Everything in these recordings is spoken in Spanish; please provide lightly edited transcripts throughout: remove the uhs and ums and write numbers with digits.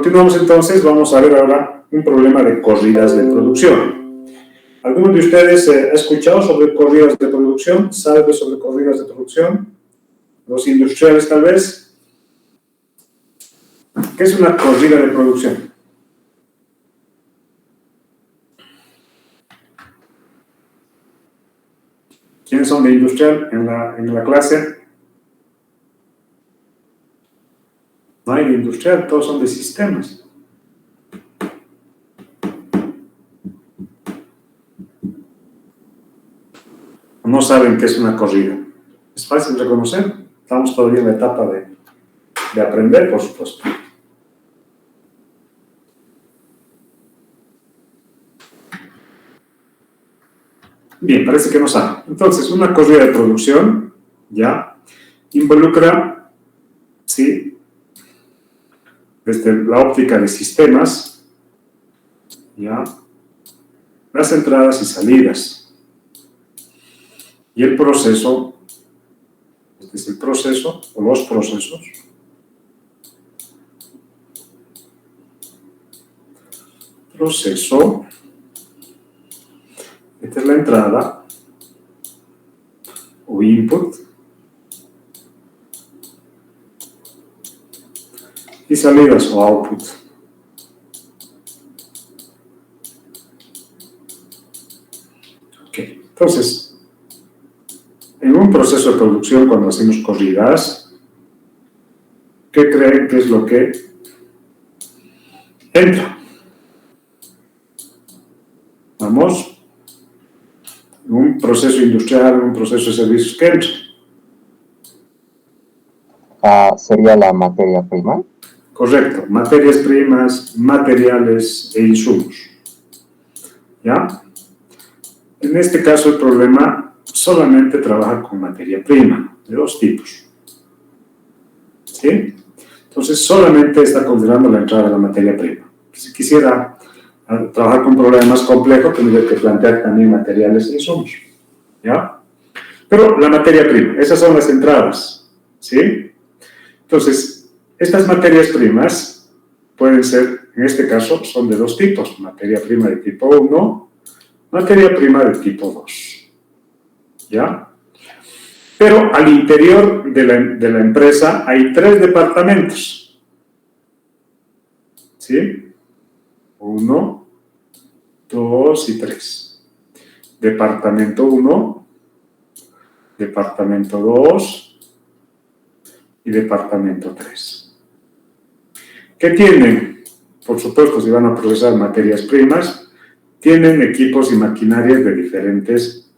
Continuamos entonces, vamos a ver ahora un problema de corridas de producción. ¿Alguno de ustedes ha escuchado sobre corridas de producción? ¿Sabe sobre corridas de producción? ¿Los industriales tal vez? ¿Qué es una corrida de producción? ¿Quiénes son de industrial en la clase? No hay de industrial, todos son de sistemas. No saben qué es una corrida. Es fácil de reconocer. Estamos todavía en la etapa de aprender, por supuesto. Bien, parece que no saben. Entonces, una corrida de producción, ya, involucra, sí, desde la óptica de sistemas, ya, las entradas y salidas. Y el proceso, este es el proceso, o los procesos, proceso, esta es la entrada, o input, y salidas, o output. Ok, entonces, en un proceso de producción, cuando hacemos corridas, ¿qué creen que es lo que entra? Vamos, en un proceso industrial, en un proceso de servicios, ¿qué entra? ¿Sería la materia prima? Correcto, materias primas, materiales e insumos. ¿Ya? En este caso el problema solamente trabaja con materia prima, de dos tipos. ¿Sí? Entonces solamente está considerando la entrada de la materia prima. Si quisiera trabajar con un problema más complejo, tendría que plantear también materiales e insumos. ¿Ya? Pero la materia prima, esas son las entradas. ¿Sí? Entonces, estas materias primas pueden ser, en este caso, son de dos tipos. Materia prima de tipo 1, materia prima de tipo 2. ¿Ya? Pero al interior de la empresa hay tres departamentos. ¿Sí? 1, 2 y 3. Departamento 1, departamento 2 y departamento 3. ¿Qué tienen? Por supuesto, si van a procesar materias primas, tienen equipos y maquinarias de diferentes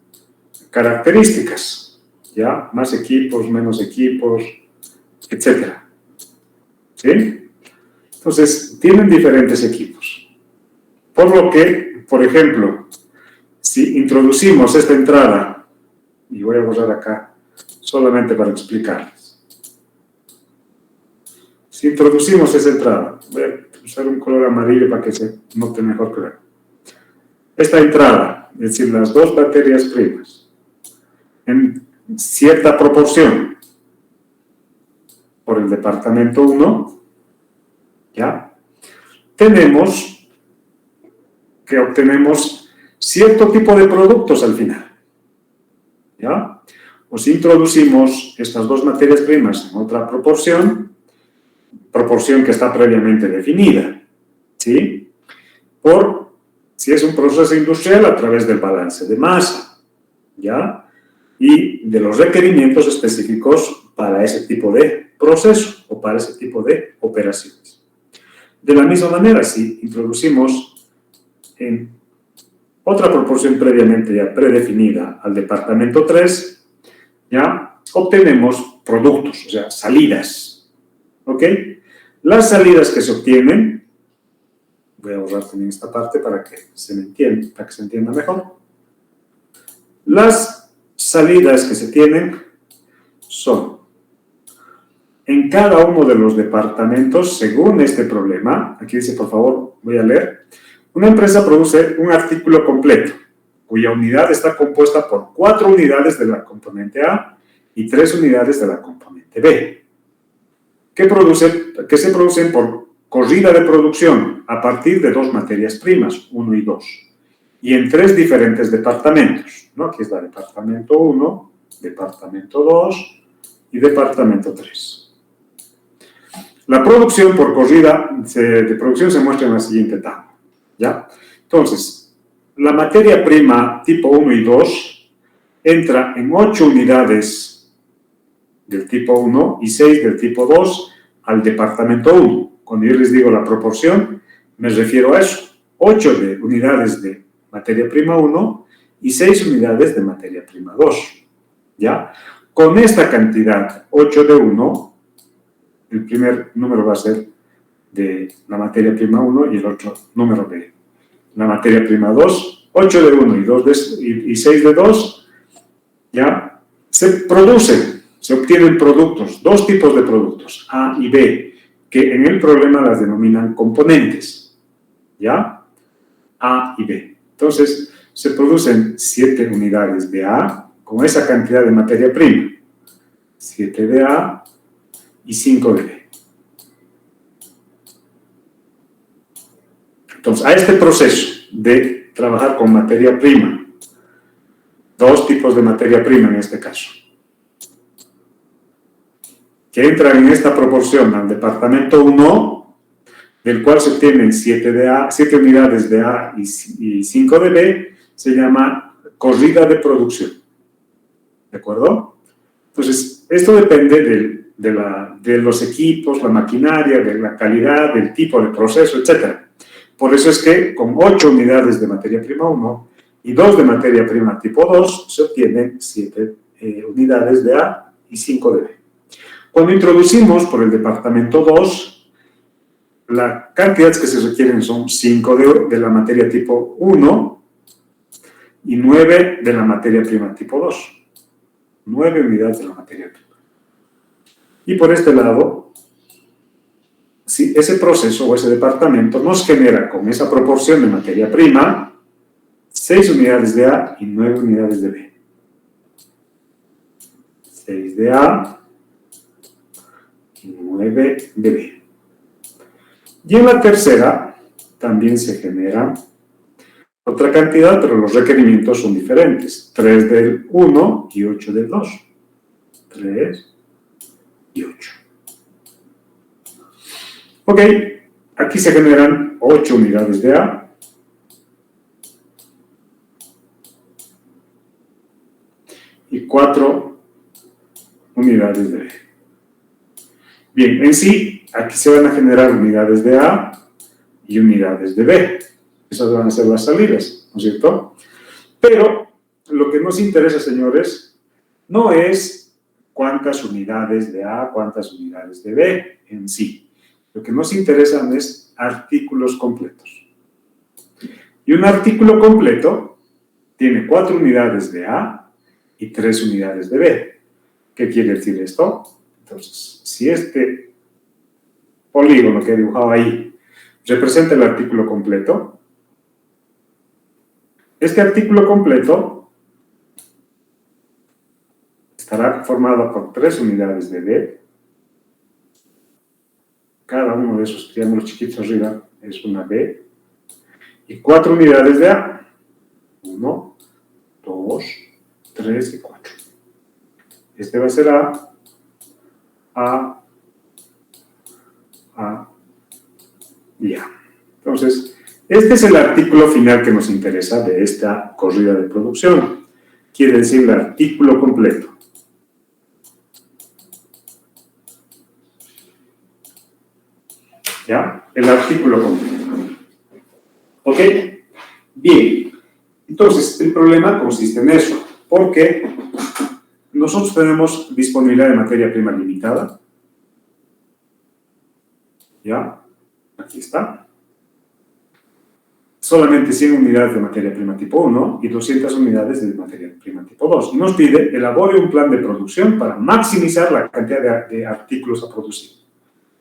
características, ¿ya? Más equipos, menos equipos, etc. ¿Sí? Entonces, tienen diferentes equipos. Por lo que, por ejemplo, si introducimos esta entrada, y voy a borrar acá solamente para explicarles. Si introducimos esa entrada, voy a usar un color amarillo para que se note mejor claro. Esta entrada, es decir, las dos materias primas, en cierta proporción, por el departamento 1, ¿ya? Tenemos que obtenemos cierto tipo de productos al final, ¿ya? O si introducimos estas dos materias primas en otra proporción que está previamente definida, ¿sí? Por, si es un proceso industrial, a través del balance de masa, ¿ya? Y de los requerimientos específicos para ese tipo de proceso o para ese tipo de operaciones. De la misma manera, si introducimos en otra proporción previamente ya predefinida al departamento 3, ya obtenemos productos, o sea, salidas, ¿ok? Las salidas que se obtienen, voy a borrar también esta parte para que se entienda mejor. Las salidas que se tienen son, en cada uno de los departamentos, según este problema, aquí dice, por favor, voy a leer, una empresa produce un artículo completo, cuya unidad está compuesta por 4 unidades de la componente A y 3 unidades de la componente B, que se producen por corrida de producción a partir de dos materias primas, 1 y 2, y en 3 diferentes departamentos, ¿no? Aquí está departamento 1, departamento 2 y departamento 3. La producción por corrida de producción se muestra en la siguiente tabla, ¿ya? Entonces, la materia prima tipo 1 y 2 entra en 8 unidades del tipo 1 y 6 del tipo 2 al departamento 1. Cuando yo les digo la proporción, me refiero a eso. 8 de unidades de materia prima 1 y 6 unidades de materia prima 2, ¿ya? Con esta cantidad, 8 de 1, el primer número va a ser de la materia prima 1 y el otro número de la materia prima 2. 8 de 1 y 6 de 2, ¿ya? Se obtienen productos, dos tipos de productos, A y B, que en el problema las denominan componentes, ¿ya? A y B. Entonces, se producen 7 unidades de A con esa cantidad de materia prima. 7 de A y 5 de B. Entonces, a este proceso de trabajar con materia prima, dos tipos de materia prima en este caso, que entran en esta proporción al departamento 1, del cual se obtienen 7 unidades de A y 5 de B, se llama corrida de producción. ¿De acuerdo? Entonces, esto depende de los equipos, la maquinaria, de la calidad, del tipo de proceso, etc. Por eso es que con 8 unidades de materia prima 1 y 2 de materia prima tipo 2, se obtienen 7 unidades de A y 5 de B. Cuando introducimos por el departamento 2, las cantidades que se requieren son 5 de la materia tipo 1 y 9 de la materia prima tipo 2. 9 unidades de la materia prima. Y por este lado, si ese proceso o ese departamento nos genera con esa proporción de materia prima 6 unidades de A y 9 unidades de B. 6 de A y 9 de B. Y en la tercera también se genera otra cantidad, pero los requerimientos son diferentes. 3 del 1 y 8 del 2. 3 y 8. Ok, aquí se generan 8 unidades de A y 4 unidades de B. Bien, en sí, aquí se van a generar unidades de A y unidades de B. Esas van a ser las salidas, ¿no es cierto? Pero lo que nos interesa, señores, no es cuántas unidades de A, cuántas unidades de B en sí. Lo que nos interesan es artículos completos. Y un artículo completo tiene 4 unidades de A y 3 unidades de B. ¿Qué quiere decir esto? Entonces, si este polígono que he dibujado ahí representa el artículo completo, este artículo completo estará formado por 3 unidades de B. Cada uno de esos triángulos chiquitos arriba es una B. Y 4 unidades de A. 1, 2, 3 y 4. Este va a ser A y A. Entonces, este es el artículo final que nos interesa de esta corrida de producción. Quiere decir el artículo completo. ¿Ya? El artículo completo. ¿Ok? Bien. Entonces, el problema consiste en eso. Porque nosotros tenemos disponibilidad de materia prima limitada. ¿Ya? Aquí está. Solamente 100 unidades de materia prima tipo 1 y 200 unidades de materia prima tipo 2. Y nos pide, elabore un plan de producción para maximizar la cantidad de artículos a producir.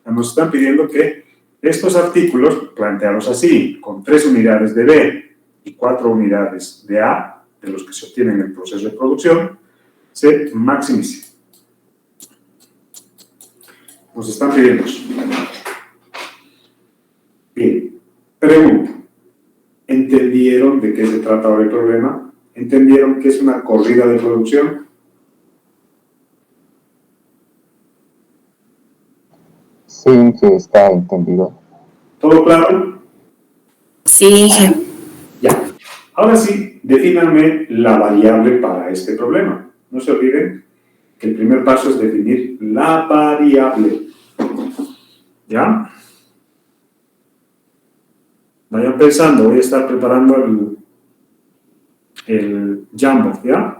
Nos están pidiendo que estos artículos, planteados así, con 3 unidades de B y 4 unidades de A, de los que se obtienen en el proceso de producción, se maximicen. Nos están pidiendo eso. Pregunta. ¿Entendieron de qué se trata ahora el problema? ¿Entendieron que es una corrida de producción? Sí, que está entendido. ¿Todo claro? Sí, Ya. Ahora sí, defínanme la variable para este problema. No se olviden que el primer paso es definir la variable. ¿Ya? Vayan pensando, voy a estar preparando el Jamboard, ¿ya?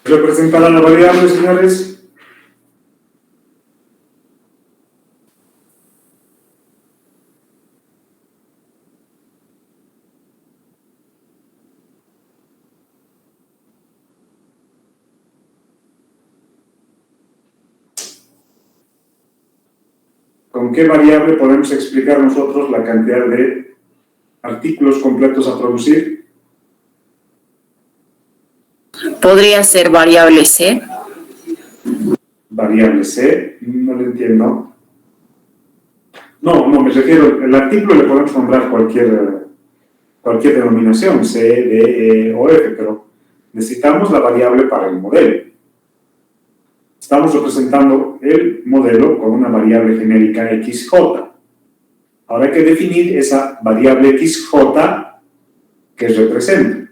¿Representará la variable, señores? ¿Con qué variable podemos explicar nosotros la cantidad de artículos completos a producir? podría ser variable C. Variable C, no lo entiendo. No, me refiero, el artículo le podemos nombrar cualquier denominación, C, D, E o F, pero necesitamos la variable para el modelo. Estamos representando el modelo con una variable genérica XJ. Ahora hay que definir esa variable XJ que representa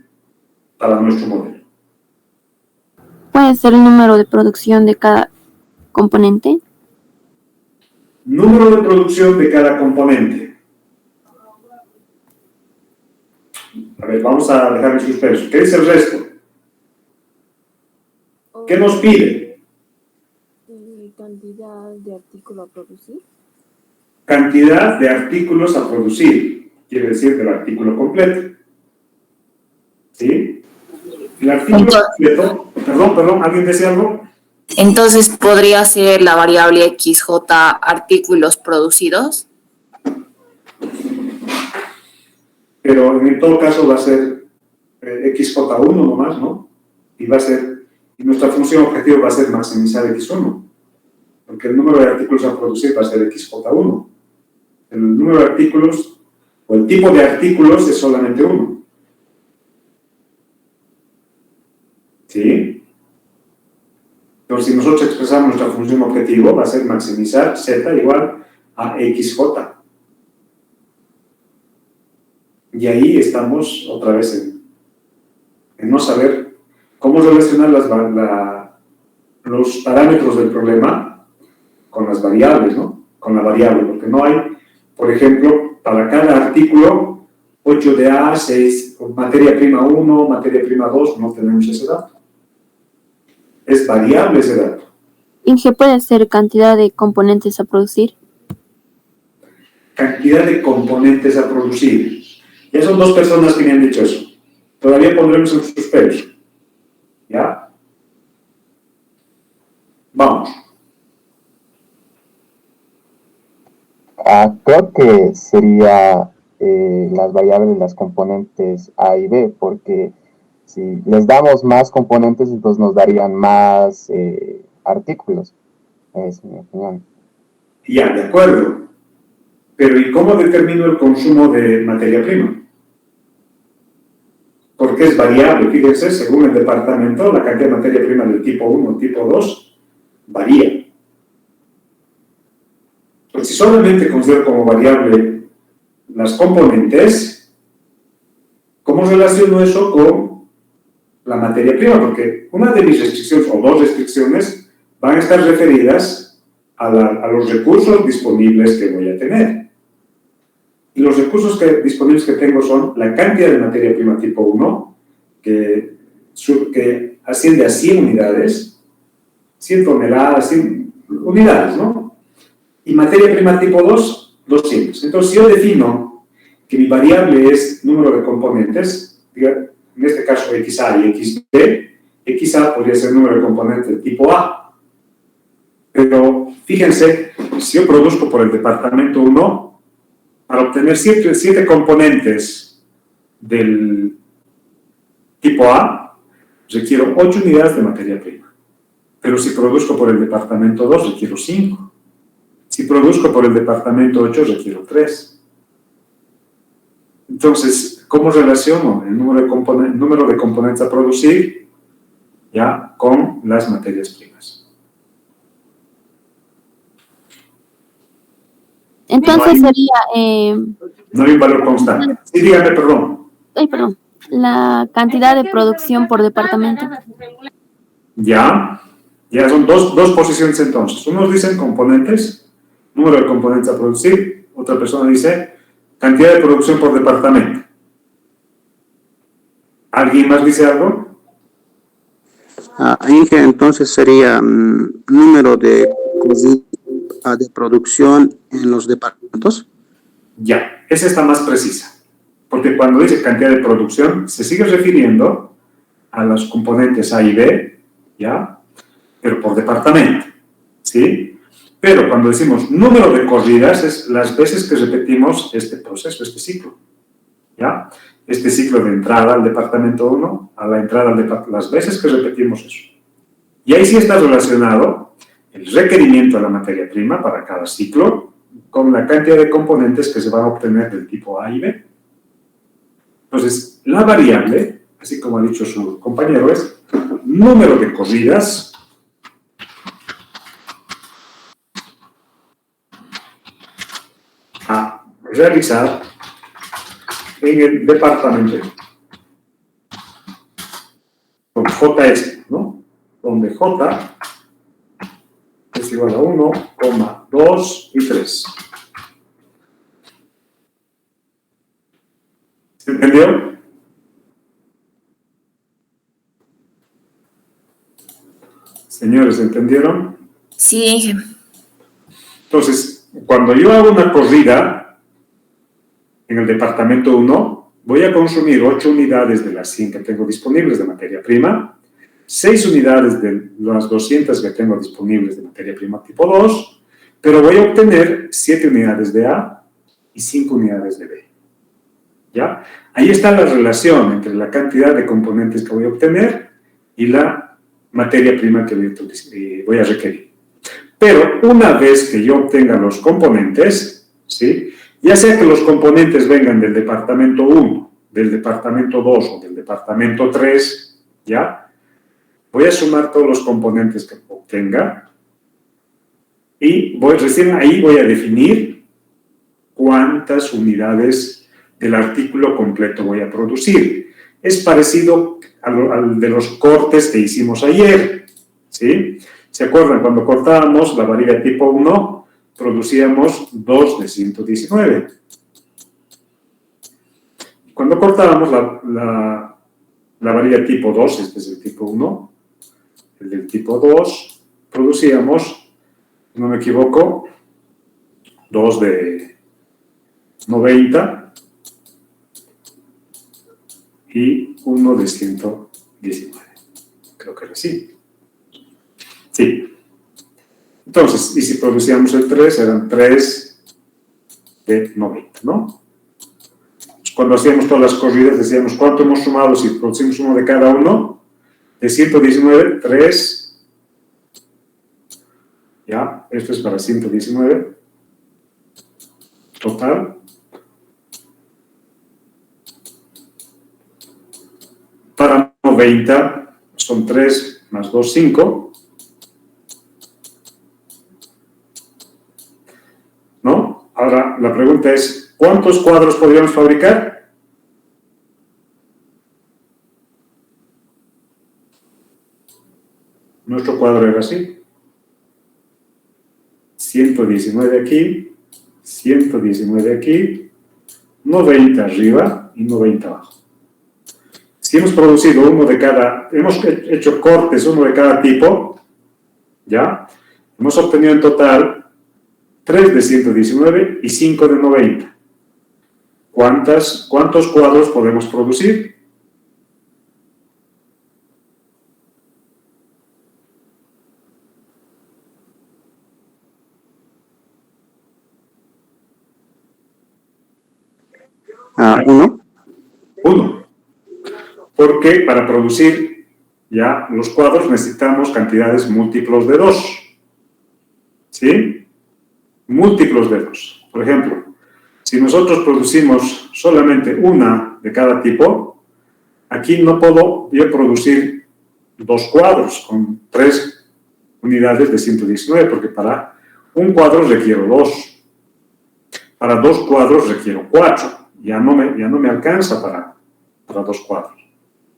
para nuestro modelo. ¿Puede ser el número de producción de cada componente? Número de producción de cada componente. A ver, vamos a dejar en suspenso. ¿Qué dice el resto? ¿Qué nos pide? Cantidad de artículo a producir. Cantidad de artículos a producir. Quiere decir del artículo completo. ¿Sí? El artículo completo... Perdón, ¿alguien decía algo? Entonces podría ser la variable XJ artículos producidos. Pero en todo caso va a ser XJ1 nomás, ¿no? Y nuestra función objetivo va a ser maximizar X1. Porque el número de artículos a producir va a ser XJ1. El número de artículos, o el tipo de artículos es solamente uno. ¿Sí? Entonces, si nosotros expresamos nuestra función objetivo, va a ser maximizar Z igual a XJ. Y ahí estamos otra vez en no saber cómo relacionar los parámetros del problema con las variables, ¿no? Con la variable, porque no hay, por ejemplo, para cada artículo, 8 de A, 6, materia prima 1, materia prima 2, no tenemos ese dato. Es variable ese dato. ¿Inge puede ser cantidad de componentes a producir? Cantidad de componentes a producir. Ya son dos personas que me han dicho eso. Todavía pondremos en suspenso. ¿Ya? Vamos. Creo que sería las variables, las componentes A y B, porque si les damos más componentes, entonces nos darían más artículos. Es mi opinión. Ya, de acuerdo. Pero ¿y cómo determino el consumo de materia prima? Porque es variable. Fíjense, según el departamento, la cantidad de materia prima del tipo 1 tipo 2 varía. Pues si solamente considero como variable las componentes, ¿cómo relaciono eso con la materia prima? Porque una de mis restricciones, o dos restricciones, van a estar referidas a los recursos disponibles que voy a tener. Y los recursos disponibles que tengo son la cantidad de materia prima tipo 1, que asciende a 100 unidades, 100 toneladas, 100 unidades, ¿no? Y materia prima tipo 2, 200. Entonces, si yo defino que mi variable es número de componentes, en este caso XA y XB, XA podría ser el número de componentes tipo A. Pero fíjense, si yo produzco por el departamento 1, para obtener 7 componentes del tipo A, requiero 8 unidades de materia prima. Pero si produzco por el departamento 2, requiero 5. Si produzco por el departamento 8, requiero 3. Entonces, ¿cómo relaciono el número de componentes a producir ya con las materias primas? Entonces sería... No hay un valor constante. Sí, dígame, perdón. perdón. La cantidad de producción por departamento. Ya son dos posiciones entonces. Unos dicen componentes, número de componentes a producir. Otra persona dice cantidad de producción por departamento. ¿Alguien más dice algo? Inge, entonces sería número de producción en los departamentos. Ya, esa está más precisa. Porque cuando dice cantidad de producción, se sigue refiriendo a los componentes A y B, ¿ya? Pero por departamento, ¿sí? Pero cuando decimos número de corridas, es las veces que repetimos este proceso, este ciclo, ¿ya? Este ciclo de entrada al departamento 1, a la entrada al departamento, las veces que repetimos eso. Y ahí sí está relacionado el requerimiento de la materia prima para cada ciclo con la cantidad de componentes que se van a obtener del tipo A y B. Entonces, la variable, así como ha dicho su compañero, es número de corridas a realizar en el departamento con JS, ¿no? Donde J es igual a 1, 2 y 3. ¿Se entendió? Señores, ¿entendieron? Sí, Inge. Entonces, cuando yo hago una corrida en el departamento 1, voy a consumir 8 unidades de las 100 que tengo disponibles de materia prima, 6 unidades de las 200 que tengo disponibles de materia prima tipo 2, pero voy a obtener 7 unidades de A y 5 unidades de B. ¿Ya? Ahí está la relación entre la cantidad de componentes que voy a obtener y la materia prima que voy a requerir. Pero una vez que yo obtenga los componentes, ¿sí? Ya sea que los componentes vengan del departamento 1, del departamento 2 o del departamento 3, ¿ya? Voy a sumar todos los componentes que obtenga y recién ahí voy a definir cuántas unidades del artículo completo voy a producir. Es parecido al de los cortes que hicimos ayer, ¿sí? ¿Se acuerdan? Cuando cortábamos la varilla tipo 1, producíamos 2 de 119. Cuando cortábamos la varilla tipo 2, este es el tipo 1, el del tipo 2, producíamos, si no me equivoco, 2 de 90 y 1 de 119. Creo que era así. Sí. Entonces, y si producíamos el 3, eran 3 de 90, ¿no? cuando hacíamos todas las corridas, decíamos cuánto hemos sumado si producimos uno de cada uno. De 119, 3. Ya, esto es para 119. Total. Para 90 son 3 más 2, 5. ¿No? Ahora, la pregunta es, ¿cuántos cuadros podríamos fabricar? Nuestro cuadro era así. 119 aquí, 119 aquí, 90 arriba y 90 abajo. Si hemos producido uno de cada, hemos hecho cortes uno de cada tipo, ¿ya? Hemos obtenido en total 3 de 119 y 5 de 90. ¿Cuántos cuadros podemos producir? Uno. 1. Porque para producir ya los cuadros necesitamos cantidades múltiplos de 2. ¿Sí? Múltiplos de 2. Por ejemplo, si nosotros producimos solamente una de cada tipo, aquí no puedo yo producir 2 cuadros con 3 unidades de 119, porque para un cuadro requiero 2. Para 2 cuadros requiero 4. Ya no me alcanza para 2 cuadros.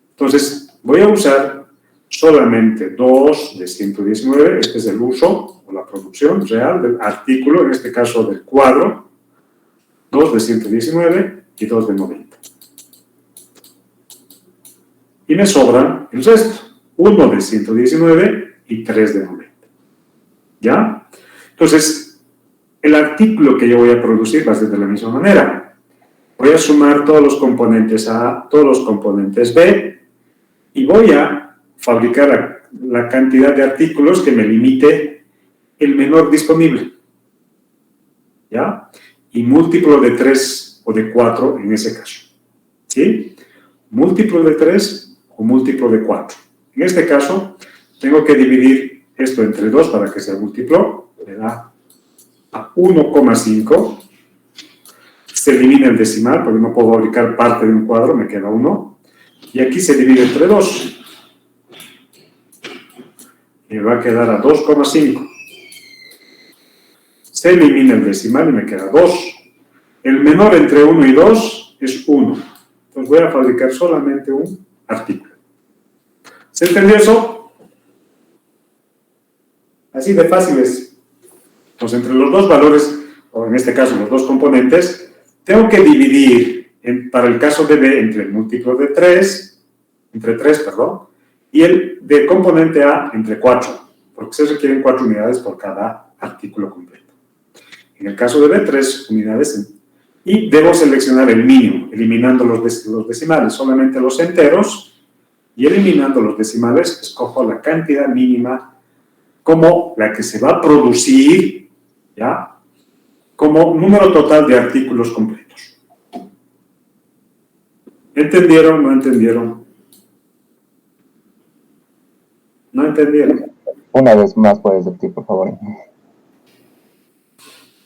Entonces, voy a usar solamente 2 de 119. Este es el uso o la producción real del artículo, en este caso del cuadro. 2 de 119 y 2 de 90. Y me sobran el resto. 1 de 119 y 3 de 90. ¿Ya? Entonces, el artículo que yo voy a producir va a ser de la misma manera. Voy a sumar todos los componentes A, todos los componentes B, y voy a fabricar la cantidad de artículos que me limite el menor disponible. ¿Ya? Y múltiplo de 3 o de 4 en ese caso. ¿Sí? Múltiplo de 3 o múltiplo de 4. En este caso, tengo que dividir esto entre 2 para que sea múltiplo. Me da a 1,5. Se elimina el decimal porque no puedo fabricar parte de un cuadro, me queda 1. Y aquí se divide entre 2. Y me va a quedar a 2,5. Se elimina el decimal y me queda 2. El menor entre 1 y 2 es 1. Entonces voy a fabricar solamente un artículo. ¿Se entendió eso? Así de fácil es. Entonces entre los dos valores, o en este caso los dos componentes, tengo que dividir, para el caso de B, entre el múltiplo de 3, y el de componente A entre 4, porque se requieren 4 unidades por cada artículo completo. En el caso de B, 3 unidades, y debo seleccionar el mínimo, eliminando los decimales, solamente los enteros, y eliminando los decimales, escojo la cantidad mínima como la que se va a producir, ¿ya?, como número total de artículos completos. ¿Entendieron? ¿No entendieron? ¿No entendieron? Una vez más puedes repetir, por favor.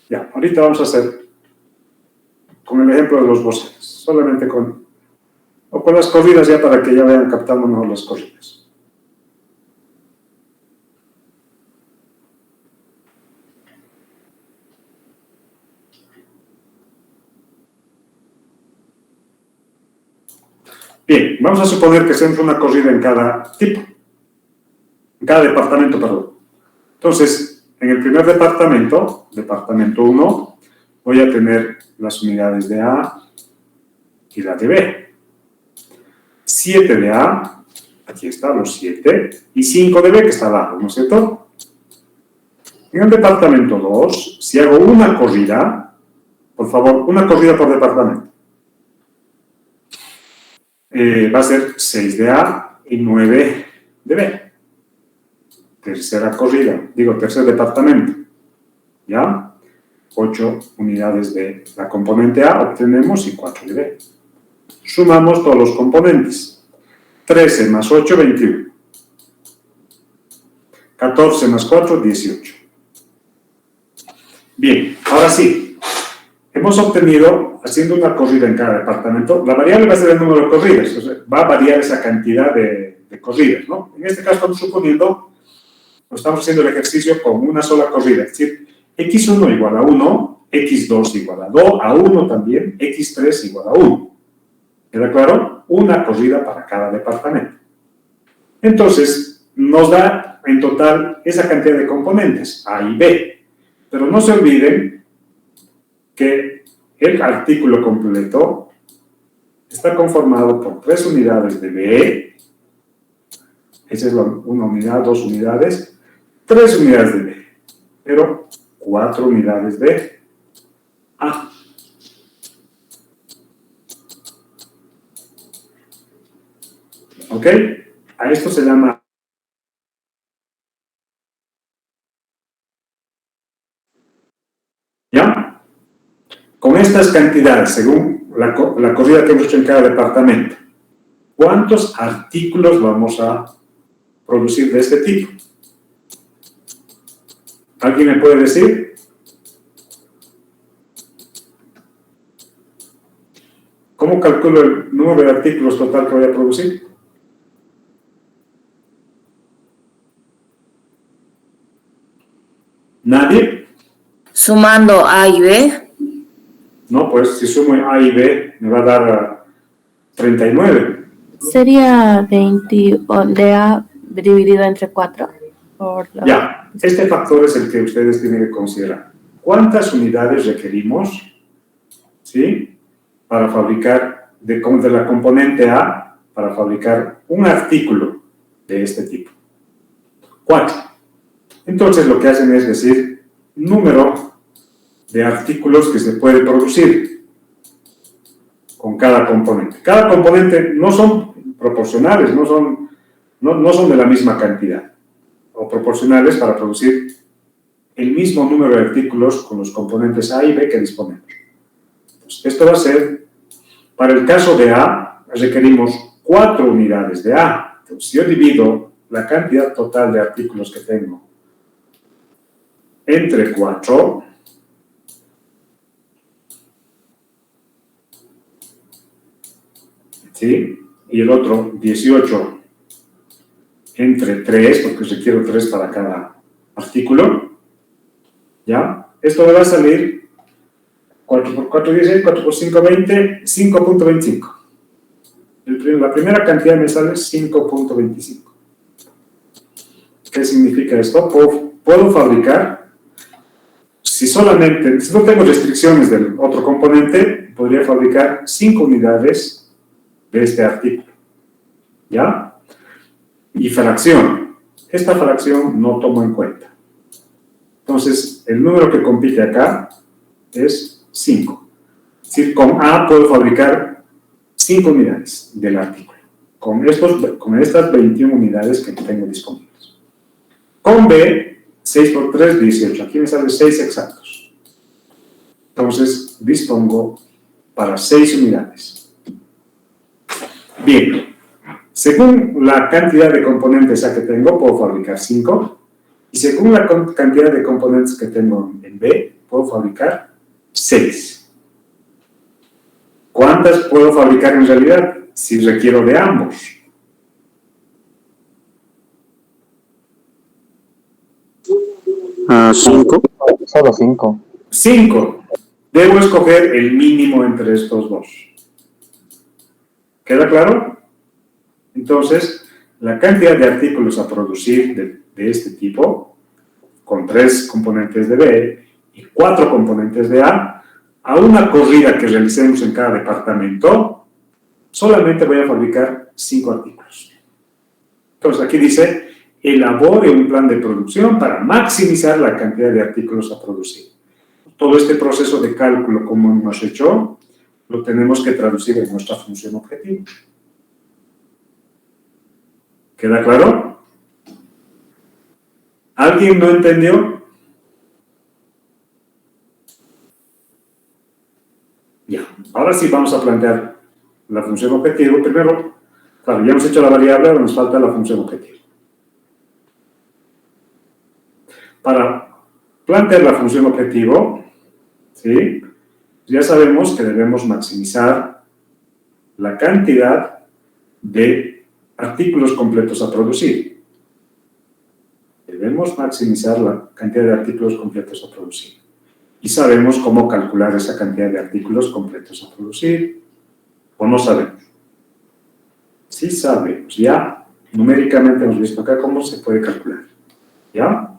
Ya, ahorita vamos a hacer con el ejemplo de los bocetos, solamente con las corridas ya para que ya vayan captando mejor las corridas. Bien, vamos a suponer que hacemos una corrida en cada tipo, en cada departamento, perdón. Entonces, en el primer departamento, departamento 1, voy a tener las unidades de A y la de B. 7 de A, aquí están los 7, y 5 de B que está abajo, ¿no es cierto? En el departamento 2, si hago una corrida, por favor, una corrida por departamento. Va a ser 6 de A y 9 de B. Tercera corrida, tercer departamento. ¿Ya? 8 unidades de la componente A obtenemos y 4 de B. Sumamos todos los componentes. 13 más 8, 21. 14 más 4, 18. Bien, ahora sí. Hemos obtenido, haciendo una corrida en cada departamento, la variable va a ser el número de corridas, o sea, va a variar esa cantidad de corridas, ¿no? En este caso estamos suponiendo, estamos haciendo el ejercicio con una sola corrida, es decir, x1 igual a 1, x2 igual a 2, a 1 también, x3 igual a 1. ¿Queda claro? Una corrida para cada departamento. Entonces, nos da en total esa cantidad de componentes, A y B. Pero no se olviden que el artículo completo está conformado por 3 unidades de B, esa es una unidad, 2 unidades, 3 unidades de B, pero 4 unidades de A. ¿Ok? A esto se llama ¿ya? Con estas cantidades, según la corrida que hemos hecho en cada departamento, ¿cuántos artículos vamos a producir de este tipo? ¿Alguien me puede decir? ¿Cómo calculo el número de artículos total que voy a producir? ¿Nadie? Sumando A y B. No, pues si sumo A y B me va a dar 39. Sería 20 de A dividido entre 4. Ya, este factor es el que ustedes tienen que considerar. ¿Cuántas unidades requerimos, ¿sí?, para fabricar, de la componente A, para fabricar un artículo de este tipo? 4. Entonces lo que hacen es decir número de artículos que se puede producir con cada componente. Cada componente no son proporcionales, no son de la misma cantidad, o proporcionales para producir el mismo número de artículos con los componentes A y B que disponemos. Entonces, esto va a ser, para el caso de A, requerimos 4 unidades de A. Entonces, si yo divido la cantidad total de artículos que tengo entre 4, ¿sí?, y el otro 18 entre 3, porque requiero 3 para cada artículo, ¿ya? Esto me va a salir 4 por 4, 16, 4 por 5, 20, 5.25. La primera cantidad me sale 5.25. ¿Qué significa esto? Puedo fabricar, si no tengo restricciones del otro componente, podría fabricar 5 unidades de este artículo, ¿ya? Y fracción. Esta fracción no tomo en cuenta. Entonces, el número que compite acá es 5. Es decir, con A puedo fabricar 5 unidades del artículo, con estas 21 unidades que tengo disponibles. Con B, 6 por 3, 18. Aquí me sale 6 exactos. Entonces, dispongo para 6 unidades. Bien, según la cantidad de componentes A que tengo, puedo fabricar 5. Y según la cantidad de componentes que tengo en B, puedo fabricar 6. ¿Cuántas puedo fabricar en realidad? Si requiero de ambos. ¿5? Solo 5. 5. Debo escoger el mínimo entre estos dos. ¿Queda claro? Entonces, la cantidad de artículos a producir de este tipo, con 3 componentes de B y 4 componentes de A una corrida que realicemos en cada departamento, solamente voy a fabricar 5 artículos. Entonces, aquí dice, elabore un plan de producción para maximizar la cantidad de artículos a producir. Todo este proceso de cálculo, como hemos hecho, lo tenemos que traducir en nuestra función objetivo. ¿Queda claro? ¿Alguien no entendió? Ya, ahora sí vamos a plantear la función objetivo, primero, claro, ya hemos hecho la variable, ahora nos falta la función objetivo. Para plantear la función objetivo, ¿sí?, ya sabemos que debemos maximizar la cantidad de artículos completos a producir. Debemos maximizar la cantidad de artículos completos a producir. Y sabemos cómo calcular esa cantidad de artículos completos a producir, o no sabemos. Sí sabemos, ya numéricamente hemos visto acá cómo se puede calcular. ¿Ya?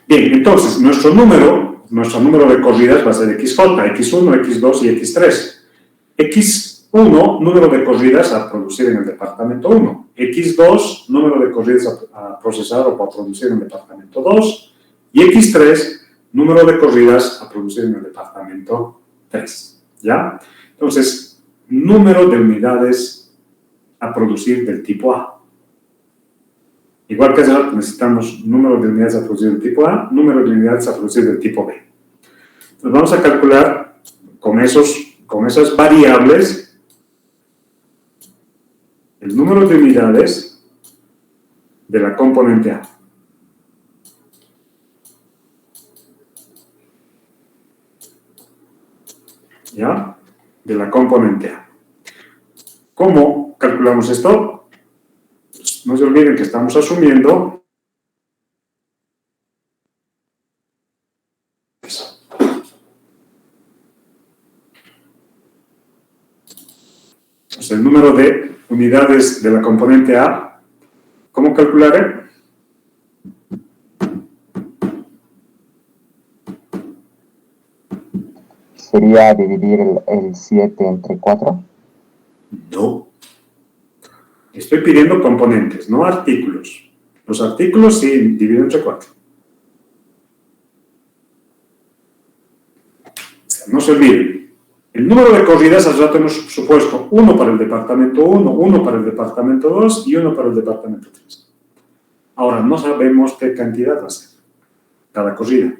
Bien, entonces, nuestro número de corridas va a ser XJ, X1, X2 y X3. X1, número de corridas a producir en el departamento 1. X2, número de corridas a procesar o a producir en el departamento 2. Y X3, número de corridas a producir en el departamento 3. ¿Ya? Entonces, número de unidades a producir del tipo A. Igual que hace rato necesitamos número de unidades a producir del tipo A, número de unidades a producir del tipo B. Entonces vamos a calcular con esas variables el número de unidades de la componente A. ¿Ya? De la componente A. ¿Cómo calculamos esto? No se olviden que estamos asumiendo el número de unidades de la componente A. ¿Cómo calcularé? ¿Sería dividir el 7 entre 4? No. Estoy pidiendo componentes, no artículos. Los artículos sí divido entre 4. No se olviden. El número de corridas, hace rato hemos supuesto 1 para el departamento 1, 1 para el departamento 2 y 1 para el departamento 3. Ahora, no sabemos qué cantidad va a ser cada corrida.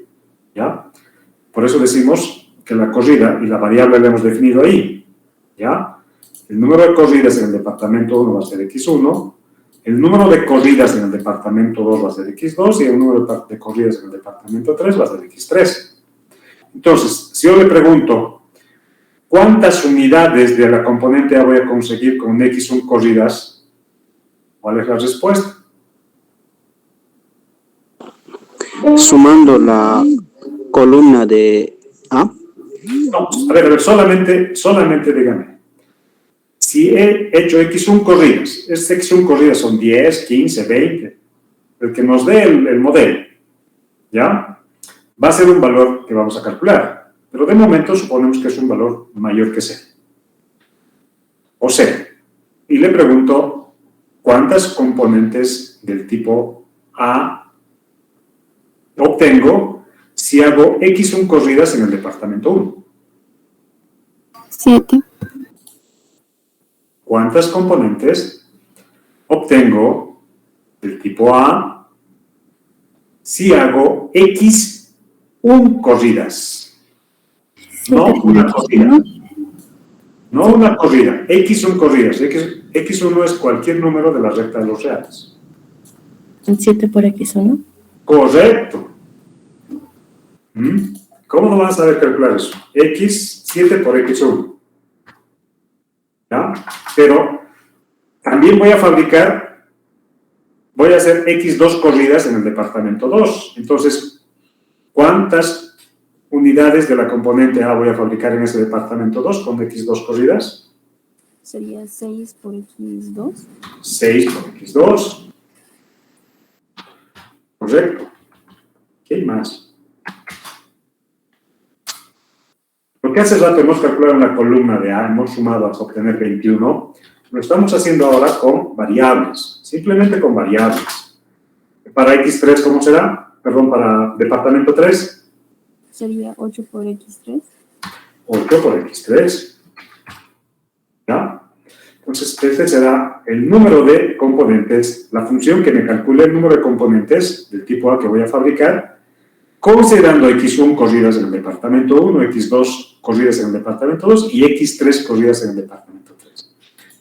¿Ya? Por eso decimos que la corrida y la variable la hemos definido ahí. ¿Ya? El número de corridas en el departamento 1 va a ser X1, el número de corridas en el departamento 2 va a ser X2 y el número de corridas en el departamento 3 va a ser X3. Entonces, si yo le pregunto, ¿cuántas unidades de la componente A voy a conseguir con X1 corridas? ¿Cuál es la respuesta? Sumando la columna de A. No, a ver, solamente dígame. Si he hecho X1 corridas, estas X1 corridas son 10, 15, 20, el que nos dé el modelo, ¿ya? Va a ser un valor que vamos a calcular, pero de momento suponemos que es un valor mayor que C. O C. Y le pregunto, ¿cuántas componentes del tipo A obtengo si hago X1 corridas en el departamento 1? 7. ¿Cuántas componentes obtengo del tipo A si hago X1 corridas? No una corrida. No una corrida. X1 corridas. X1 es cualquier número de la recta de los reales. ¿El 7 por X1? Correcto. ¿Cómo no vas a saber calcular eso? X7 por X1. ¿Ya? Pero también voy a hacer X2 corridas en el departamento 2. Entonces, ¿cuántas unidades de la componente A voy a fabricar en ese departamento 2 con X2 corridas? Sería 6 por X2. 6 por X2. Correcto. ¿Qué hay más? Porque hace rato hemos calculado una columna de A, hemos sumado hasta obtener 21. Lo estamos haciendo ahora con variables, simplemente con variables. Para X3, ¿cómo será? Perdón, para departamento 3. Sería 8 por X3. 8 por X3. ¿Ya? Entonces, este será el número de componentes, la función que me calcule el número de componentes del tipo A que voy a fabricar, considerando X1 corridas en el departamento 1, X2 corridas en el departamento 2 y X3 corridas en el departamento 3.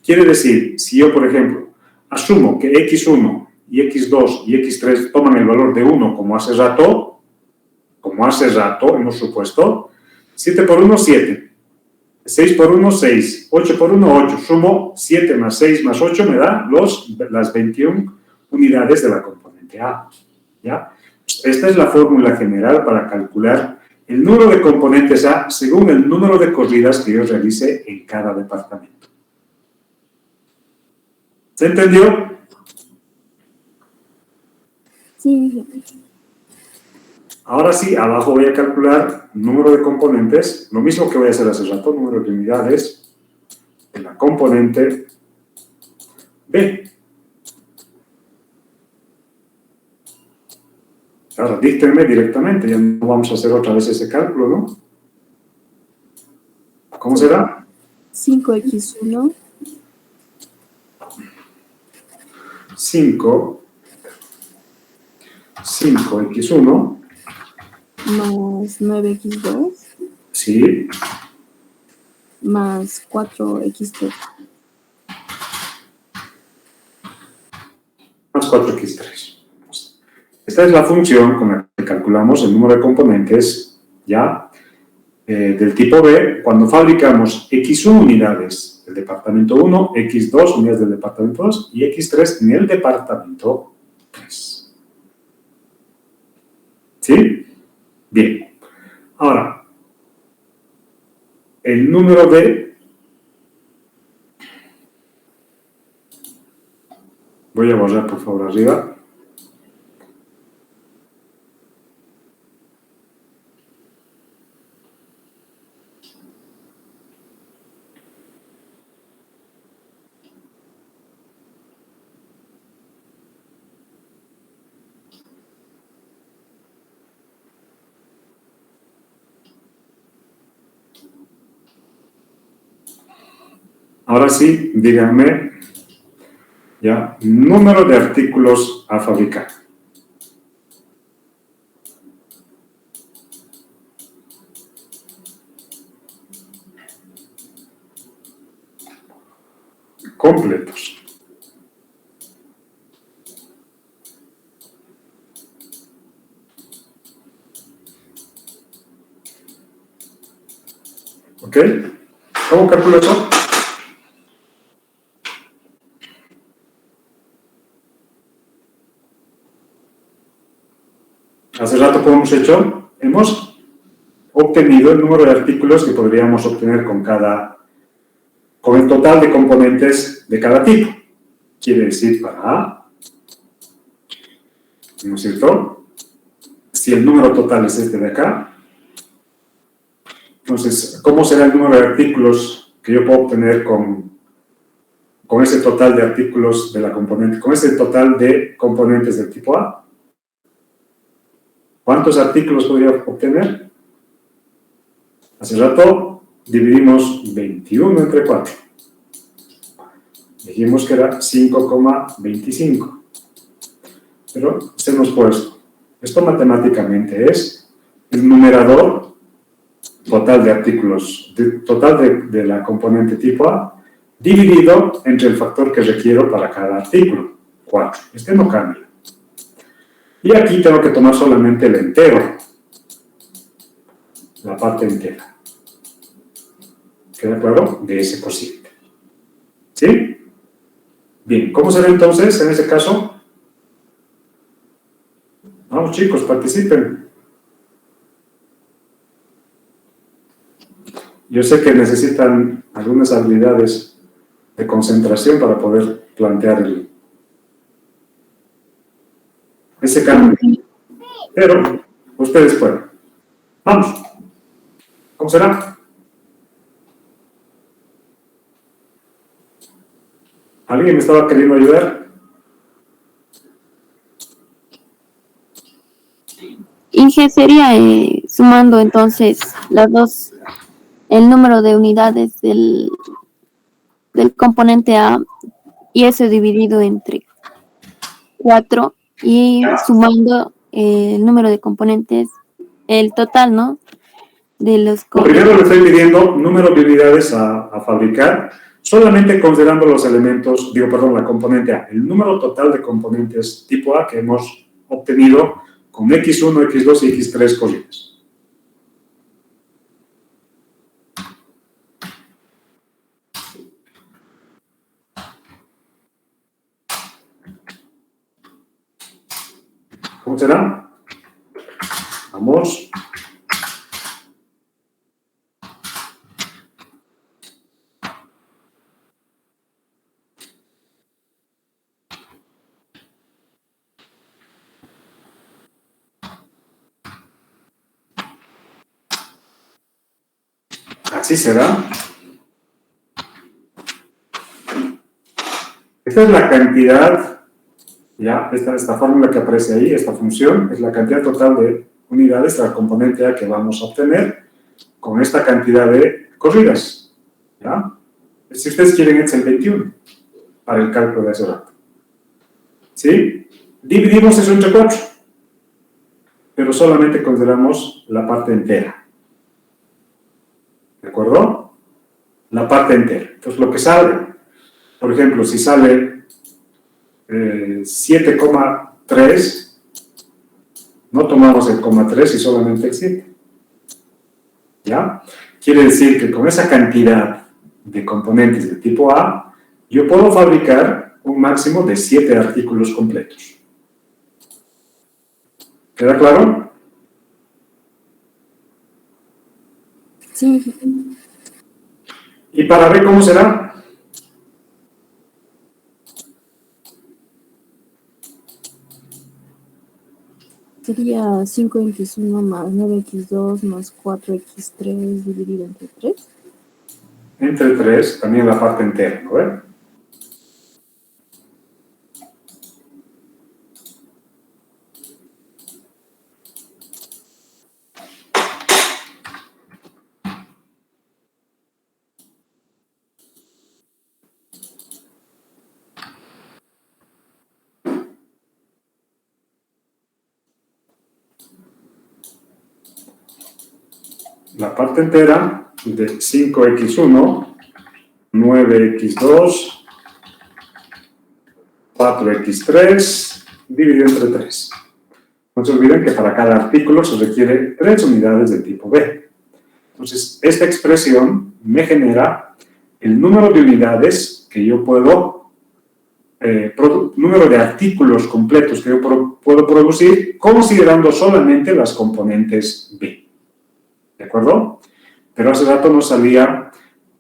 Quiere decir, si yo, por ejemplo, asumo que X1 y X2 y X3 toman el valor de 1 como hace rato hemos supuesto, 7 por 1, 7. 6 por 1, 6. 8 por 1, 8. Sumo 7 más 6 más 8 me da las 21 unidades de la componente A. ¿Ya? Esta es la fórmula general para calcular el número de componentes A según el número de corridas que yo realice en cada departamento. ¿Se entendió? Sí. Ahora sí, abajo voy a calcular número de componentes, lo mismo que voy a hacer hace rato, número de unidades de la componente B. Ahora, díctenme directamente, ya no vamos a hacer otra vez ese cálculo, ¿no? ¿Cómo será? 5x1 5x1 más 9x2 sí, más 4x3. más 4x3. Esta es la función con la que calculamos el número de componentes, ¿ya? Del tipo B, cuando fabricamos X1 unidades del departamento 1, X2 unidades del departamento 2 y X3 en el departamento 3. ¿Sí? Bien. Ahora, el número de... Voy a borrar, por favor, arriba. Ahora sí, díganme, ya, número de artículos a fabricar. Completos. ¿Ok? ¿Cómo calculo eso? Hace rato, ¿cómo hemos hecho? Hemos obtenido el número de artículos que podríamos obtener con el total de componentes de cada tipo. Quiere decir, para A, ¿no es cierto? Si el número total es este de acá, entonces, ¿cómo será el número de artículos que yo puedo obtener con ese total de artículos de la componente, con ese total de componentes del tipo A? ¿Cuántos artículos podría obtener? Hace rato dividimos 21 entre 4. Dijimos que era 5,25. Pero hemos puesto. Esto matemáticamente es el numerador total de artículos, total de la componente tipo A, dividido entre el factor que requiero para cada artículo, 4. Este no cambia. Y aquí tengo que tomar solamente el entero, la parte entera. ¿Queda claro? De ese cociente. ¿Sí? Bien, ¿cómo será entonces en ese caso? Vamos chicos, participen. Yo sé que necesitan algunas habilidades de concentración para poder plantear ese cambio. Pero ustedes pueden. Vamos. ¿Cómo será? ¿Alguien me estaba queriendo ayudar? Inge, sería sumando entonces las dos, el número de unidades del del componente A y eso dividido entre 4 y sumando el número de componentes, el total, ¿no? De los Primero le estoy pidiendo número de unidades a fabricar, solamente considerando los elementos, la componente A, el número total de componentes tipo A que hemos obtenido con X1, X2 y X3 corridas. ¿Cómo será? Vamos. Así será. Esta es la cantidad, ya, esta fórmula que aparece ahí, esta función, es la cantidad total de unidades de la componente A que vamos a obtener con esta cantidad de corridas. ¿Ya? Si ustedes quieren, es el 21 para el cálculo de ese rato. ¿Sí? Dividimos eso entre 4, pero solamente consideramos la parte entera. ¿De acuerdo? La parte entera. Entonces, lo que sale, por ejemplo, si sale 7,3, no tomamos el coma 3 y solamente el 7. ¿Ya? Quiere decir que con esa cantidad de componentes de tipo A, yo puedo fabricar un máximo de 7 artículos completos. ¿Queda claro? Sí. ¿Y para B cómo será? Sería 5x1 más 9x2 más 4x3 dividido entre 3. Entre 3, también la parte entera, ¿no ven? La parte entera de 5x1, 9x2, 4x3, dividido entre 3. No se olviden que para cada artículo se requiere 3 unidades de tipo B. Entonces, esta expresión me genera el número de unidades que yo puedo, número de artículos completos que yo puedo producir, considerando solamente las componentes B. ¿De acuerdo? Pero hace rato nos salía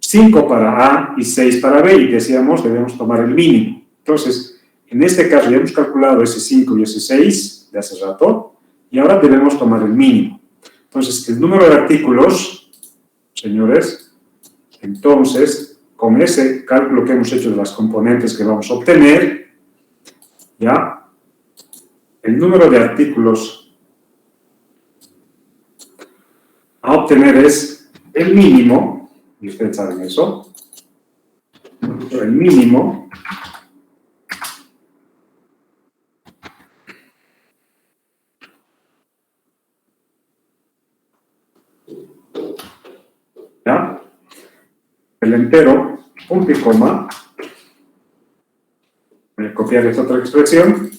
5 para A y 6 para B y decíamos debemos tomar el mínimo. Entonces, en este caso ya hemos calculado ese 5 y ese 6 de hace rato y ahora debemos tomar el mínimo. Entonces, el número de artículos, señores, entonces, con ese cálculo que hemos hecho de las componentes que vamos a obtener, ya, el número de artículos a obtener es el mínimo, y ustedes saben eso, el mínimo ¿ya? El entero, punto y coma, voy a copiar esta otra expresión,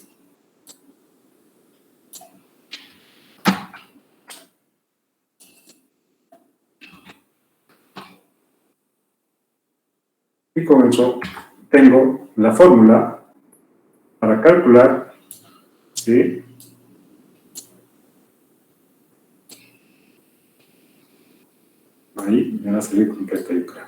y con eso tengo la fórmula para calcular, ¿sí? Ahí me va a salir completa, yo creo.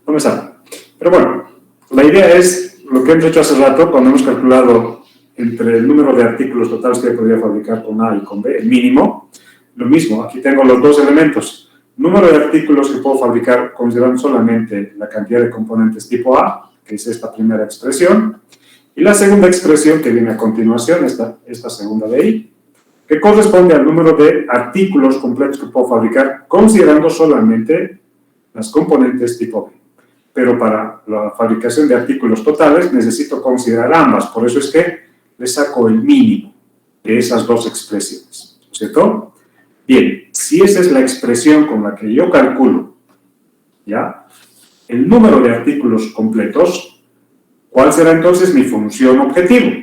No me sale. Pero bueno, la idea es lo que hemos hecho hace rato cuando hemos calculado entre el número de artículos totales que podría fabricar con A y con B, el mínimo. Lo mismo, aquí tengo los dos elementos. Número de artículos que puedo fabricar considerando solamente la cantidad de componentes tipo A, que es esta primera expresión, Y la segunda expresión que viene a continuación, esta segunda de ahí, que corresponde al número de artículos completos que puedo fabricar considerando solamente las componentes tipo B. Pero para la fabricación de artículos totales necesito considerar ambas, por eso es que le saco el mínimo de esas dos expresiones, ¿no es cierto? Bien, si esa es la expresión con la que yo calculo, ¿ya?, el número de artículos completos, ¿cuál será entonces mi función objetivo?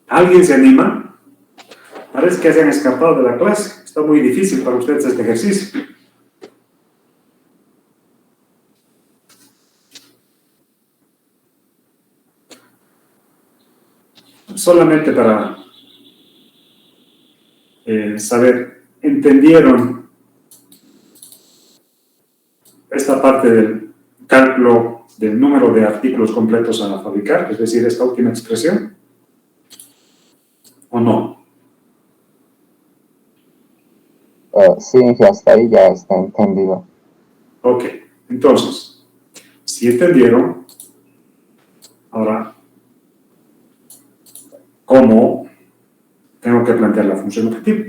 ¿Alguien se anima? Parece que se han escapado de la clase. Está muy difícil para ustedes este ejercicio. Solamente para saber, ¿entendieron esta parte del cálculo del número de artículos completos a fabricar? Es decir, esta última expresión. ¿O no? Sí, hasta ahí ya está entendido. Ok, entonces, si entendieron, ahora, ¿cómo tengo que plantear la función objetivo?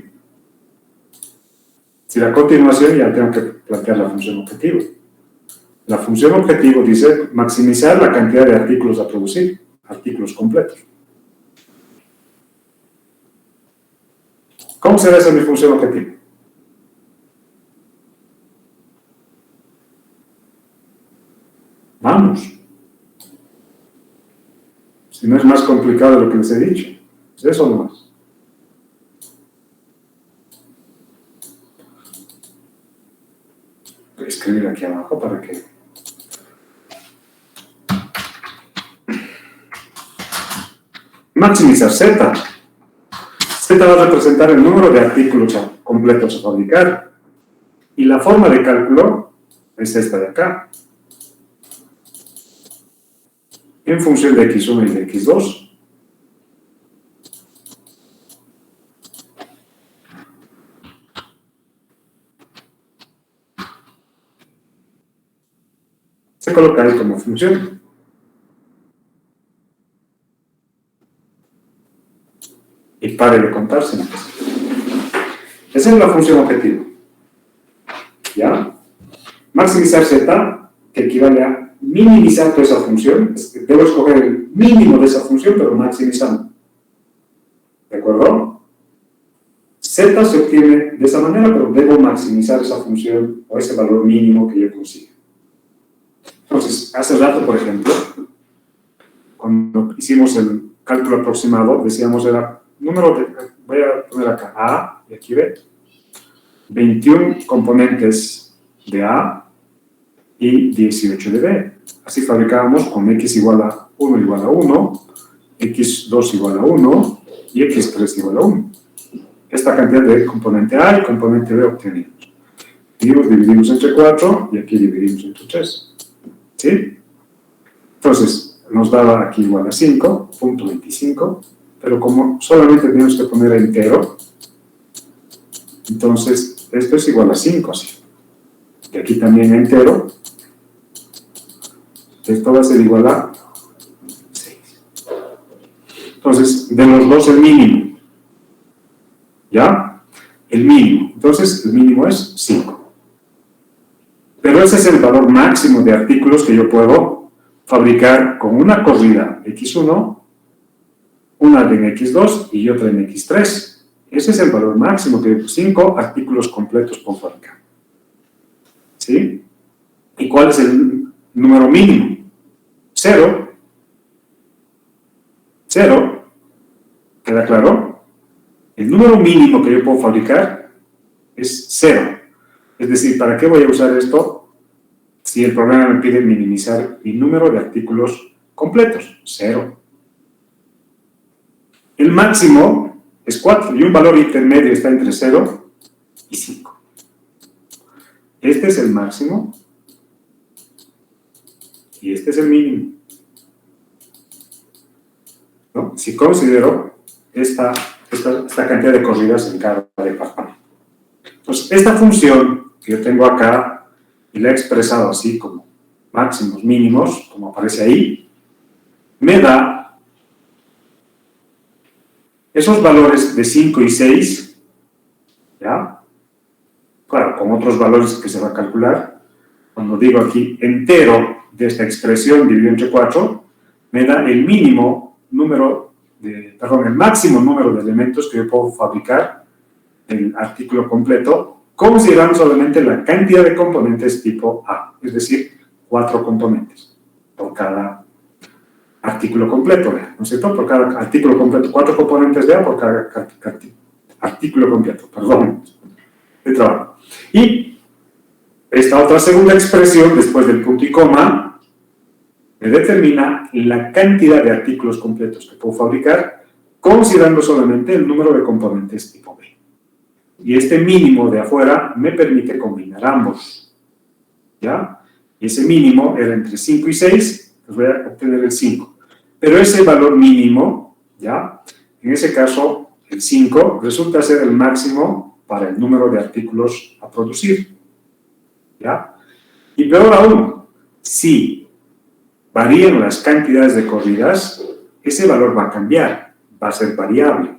Si a continuación ya tengo que plantear la función objetivo. La función objetivo dice maximizar la cantidad de artículos a producir, artículos completos. ¿Cómo será esa mi función objetivo? Vamos. Si no es más complicado de lo que les he dicho. ¿Es eso nomás? Voy a escribir aquí abajo para que... Maximizar Z. Z va a representar el número de artículos completos a fabricar. Y la forma de cálculo es esta de acá. En función de X1 y de X2. Se coloca ahí como función. Y pare de contarse. Esa es la función objetivo. ¿Ya? Maximizar Z, que equivale a minimizar toda esa función. Debo escoger el mínimo de esa función, pero maximizando. ¿De acuerdo? Z se obtiene de esa manera, pero debo maximizar esa función o ese valor mínimo que yo consiga. Entonces, hace rato, por ejemplo, cuando hicimos el cálculo aproximado, decíamos era número de, voy a poner acá A, y aquí B, 21 componentes de A y 18 de B. Así fabricábamos con X igual a 1 igual a 1, X2 igual a 1 y X3 igual a 1. Esta cantidad de componente A y componente B obtenimos. Dividimos entre 4 y aquí dividimos entre 3. ¿Sí? Entonces, nos daba aquí igual a 5.25, pero como solamente tenemos que poner entero, entonces esto es igual a 5, así. Y aquí también entero, esto va a ser igual a 6. Entonces, de los dos el mínimo. ¿Ya? El mínimo. Entonces, el mínimo es 5. Pero ese es el valor máximo de artículos que yo puedo fabricar con una corrida X1, una en X2 y otra en X3. Ese es el valor máximo que 5 artículos completos puedo fabricar. ¿Sí? ¿Y cuál es el número mínimo? 0. 0. ¿Queda claro? El número mínimo que yo puedo fabricar es 0. Es decir, ¿para qué voy a usar esto si el programa me pide minimizar mi número de artículos completos? 0. El máximo es 4 y un valor intermedio está entre 0 y 5. Este es el máximo y este es el mínimo. ¿No? Si considero esta cantidad de corridas en cada departamento. Entonces, esta función que yo tengo acá, y la he expresado así como máximos, mínimos, como aparece ahí, me da esos valores de 5 y 6, ¿ya? Claro, con otros valores que se va a calcular. Cuando digo aquí entero de esta expresión dividido entre 4, me da el mínimo número el máximo número de elementos que yo puedo fabricar el artículo completo, considerando solamente la cantidad de componentes tipo A, es decir, 4 componentes por cada artículo completo, ¿no es cierto? Por cada artículo completo, 4 componentes de A por cada artículo completo, perdón, de trabajo. Y esta otra segunda expresión, después del punto y coma, me determina la cantidad de artículos completos que puedo fabricar, considerando solamente el número de componentes tipo B. Y este mínimo de afuera me permite combinar ambos, ¿ya? Y ese mínimo era entre 5 y 6, pues voy a obtener el 5. Pero ese valor mínimo, ¿ya? En ese caso, el 5 resulta ser el máximo para el número de artículos a producir, ¿ya? Y peor aún, si varían las cantidades de corridas, ese valor va a cambiar, va a ser variable.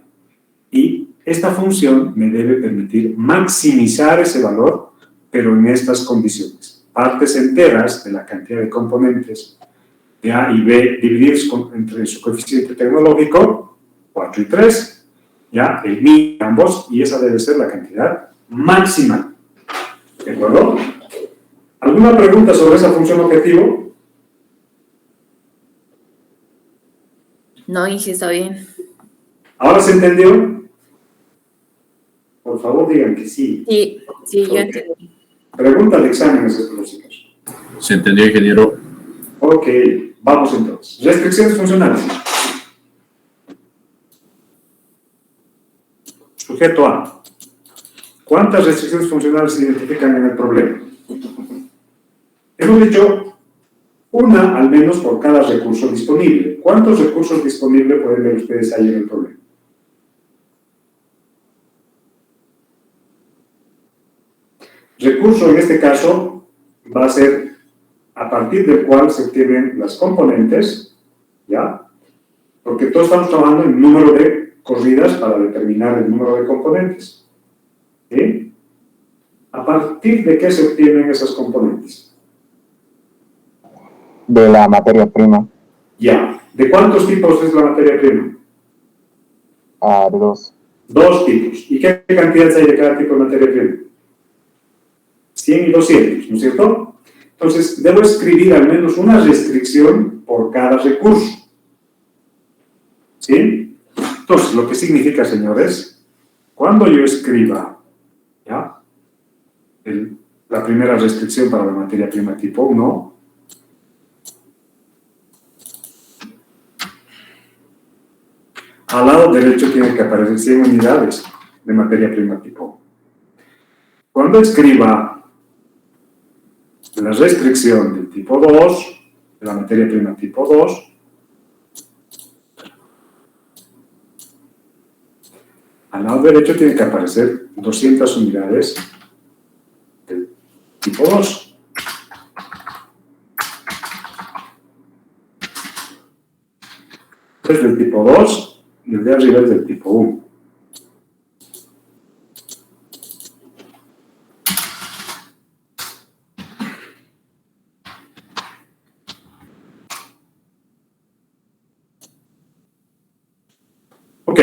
Y esta función me debe permitir maximizar ese valor, pero en estas condiciones. Partes enteras de la cantidad de componentes de A y B divididos entre su coeficiente tecnológico, 4 y 3, ya, el mínimo de ambos, y esa debe ser la cantidad máxima. ¿De acuerdo? ¿Alguna pregunta sobre esa función objetivo? No, Inge, está bien. ¿Ahora se entendió? Por favor, digan que sí. Sí, yo Ok. entendí. Pregunta de exámenes explosivos. Se entendió, ingeniero. Ok, vamos entonces. Restricciones funcionales. Sujeto A. ¿Cuántas restricciones funcionales se identifican en el problema? Hemos dicho una al menos por cada recurso disponible. ¿Cuántos recursos disponibles pueden ver ustedes ahí en el problema? Recurso en este caso va a ser a partir del cual se obtienen las componentes, ¿ya? Porque todos estamos trabajando en número de corridas para determinar el número de componentes. ¿Sí? ¿A partir de qué se obtienen esas componentes? De la materia prima. Ya. ¿De cuántos tipos es la materia prima? De 2. 2 tipos. ¿Y qué cantidades hay de cada tipo de materia prima? 100 y 200, ¿no es cierto? Entonces, debo escribir al menos una restricción por cada recurso. ¿Sí? Entonces, lo que significa, señores, cuando yo escriba, ¿ya? La primera restricción para la materia prima tipo 1, al lado derecho tiene que aparecer 100 unidades de materia prima tipo 1. Cuando escriba la restricción del tipo 2, de la materia prima tipo 2, al lado derecho tiene que aparecer 200 unidades del tipo 2. Este es del tipo 2 y el de arriba es del tipo 1. Ok,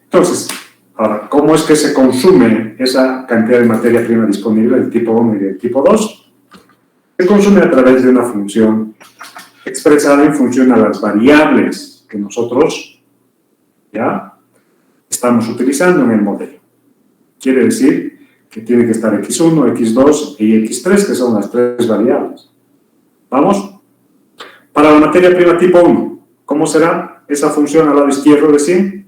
entonces, ahora, ¿cómo es que se consume esa cantidad de materia prima disponible del tipo 1 y del tipo 2? Se consume a través de una función expresada en función a las variables que nosotros ya estamos utilizando en el modelo. Quiere decir que tiene que estar x1, x2 y x3, que son las 3 variables. ¿Vamos? Para la materia prima tipo 1, ¿cómo será esa función al lado izquierdo de 100?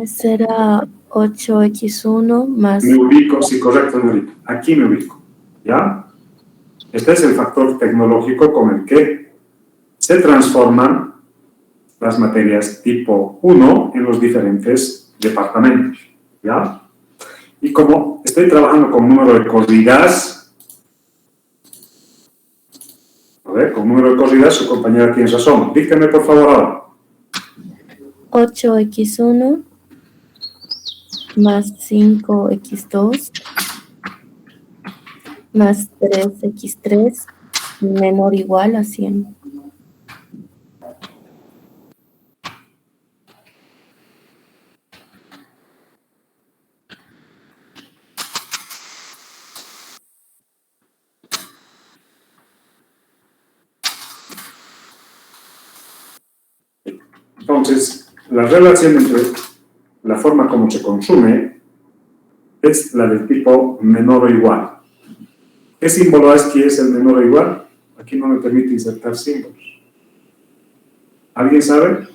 Será 8x1 más... Me ubico, sí, correcto, me ubico. Aquí me ubico, ¿ya? Este es el factor tecnológico con el que se transforman las materias tipo 1 en los diferentes departamentos, ¿ya? Y como estoy trabajando con número de corridas, a ver, con número de corridas, su compañera tiene razón. Dígame, por favor, ahora. 8x1 más 5x2 más 3x3 menor o igual a 100. Entonces, la relación entre la forma como se consume es la del tipo menor o igual. ¿Qué símbolo aquí es el menor o igual? Aquí no me permite insertar símbolos. ¿Alguien sabe?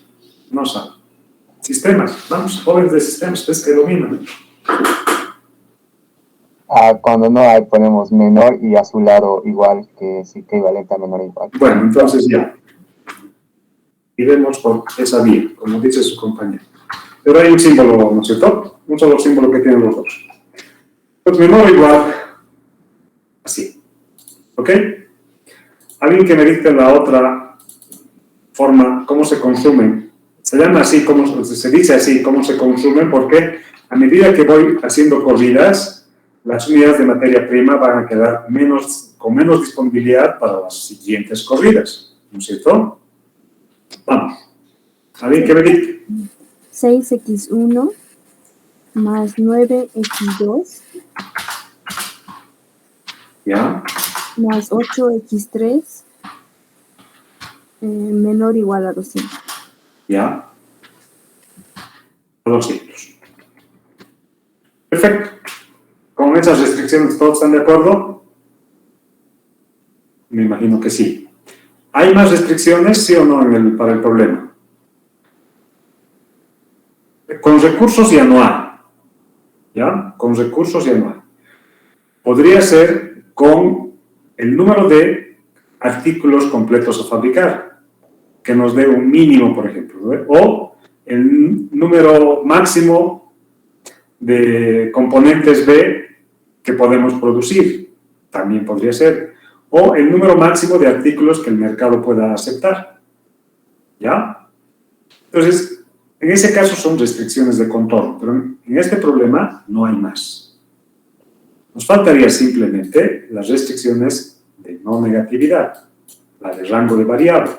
No sabe. Sistemas. Vamos, jóvenes de sistemas, ustedes que dominan. Cuando no hay, ponemos menor y a su lado igual, que sí que equivalente a menor o igual. Bueno, entonces ya. Iremos por esa vía, como dice su compañero. Pero hay un símbolo, ¿no es cierto? Un solo símbolo que tienen los dos. Pues menor o igual, así. ¿Ok? Alguien que me dicte la otra forma, cómo se consumen. Se llama así, se dice así, cómo se consumen, porque a medida que voy haciendo corridas, las unidades de materia prima van a quedar con menos disponibilidad para las siguientes corridas. ¿No es cierto? Vamos. ¿Alguien que me dicte? 6x1 más 9x2 ¿Ya? más 8x3 menor o igual a 200. ¿Ya? 200. Perfecto. ¿Con esas restricciones todos están de acuerdo? Me imagino que sí. ¿Hay más restricciones, sí o no, para el problema? Con recursos ya no hay. ¿Ya? Con recursos ya no hay. Podría ser con el número de artículos completos a fabricar, que nos dé un mínimo, por ejemplo, ¿no? O el número máximo de componentes B que podemos producir, también podría ser. O el número máximo de artículos que el mercado pueda aceptar. ¿Ya? Entonces, en ese caso son restricciones de contorno, pero en este problema no hay más. Nos faltaría simplemente las restricciones de no negatividad, la de rango de variable,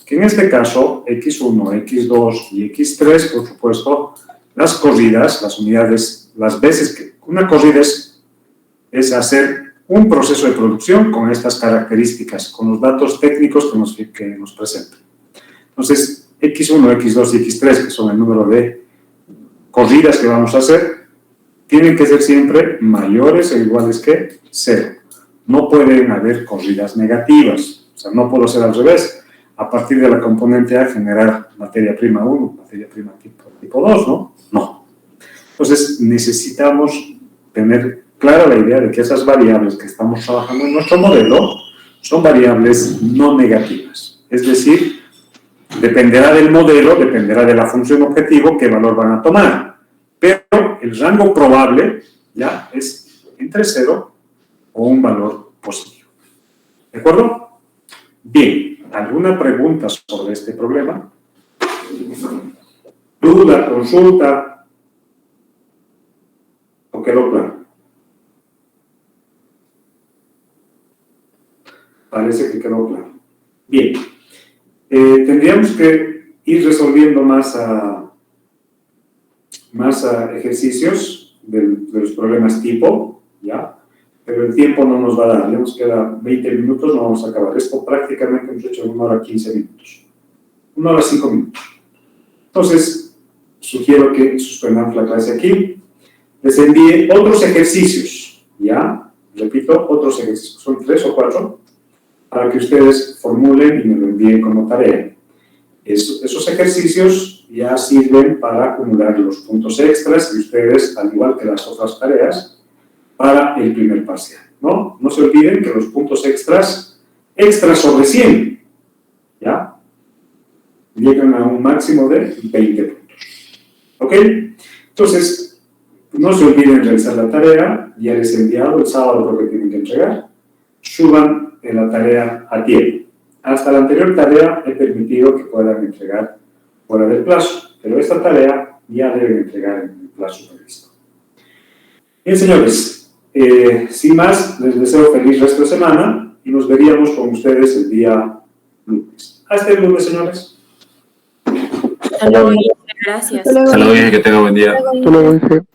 que en este caso x1, x2 y x3, por supuesto, las corridas, las unidades, las veces que una corrida es hacer un proceso de producción con estas características, con los datos técnicos que nos presentan. Entonces, x1, x2 y x3, que son el número de corridas que vamos a hacer, tienen que ser siempre mayores o iguales que 0. No pueden haber corridas negativas, o sea, no puedo ser al revés. A partir de la componente A generar materia prima 1, materia prima tipo 2, ¿no? No. Entonces, necesitamos tener clara la idea de que esas variables que estamos trabajando en nuestro modelo son variables no negativas. Es decir, dependerá del modelo, dependerá de la función objetivo qué valor van a tomar. Pero el rango probable ya es entre 0 o un valor positivo. ¿De acuerdo? Bien, ¿alguna pregunta sobre este problema? ¿Duda, consulta? ¿O quedó claro? Parece que quedó claro. Bien. Tendríamos que ir resolviendo más ejercicios de los problemas tipo, ¿ya? Pero el tiempo no nos va a dar. Ya nos queda 20 minutos, no vamos a acabar. Esto prácticamente hemos hecho en 1 hora 15 minutos. 1 hora 5 minutos. Entonces, sugiero que suspendamos la clase aquí. Les envíe otros ejercicios, ¿ya? Repito, otros ejercicios. Son 3 o 4. Para que ustedes formulen y me lo envíen como tarea. Esos ejercicios ya sirven para acumular los puntos extras y ustedes, al igual que las otras tareas, para el primer parcial, ¿no? No se olviden que los puntos extras sobre 100, ¿ya? llegan a un máximo de 20 puntos. ¿Ok? Entonces, no se olviden realizar la tarea, ya les he enviado el sábado lo que tienen que entregar, suban la tarea a tiempo. Hasta la anterior tarea he permitido que puedan entregar fuera del plazo, pero esta tarea ya deben entregar en el plazo previsto. Bien, señores, sin más, les deseo feliz resto de semana y nos veríamos con ustedes el día lunes. Hasta el lunes, señores. Hasta luego, gracias. Hasta luego. Hasta luego, que tenga buen día. Hasta luego.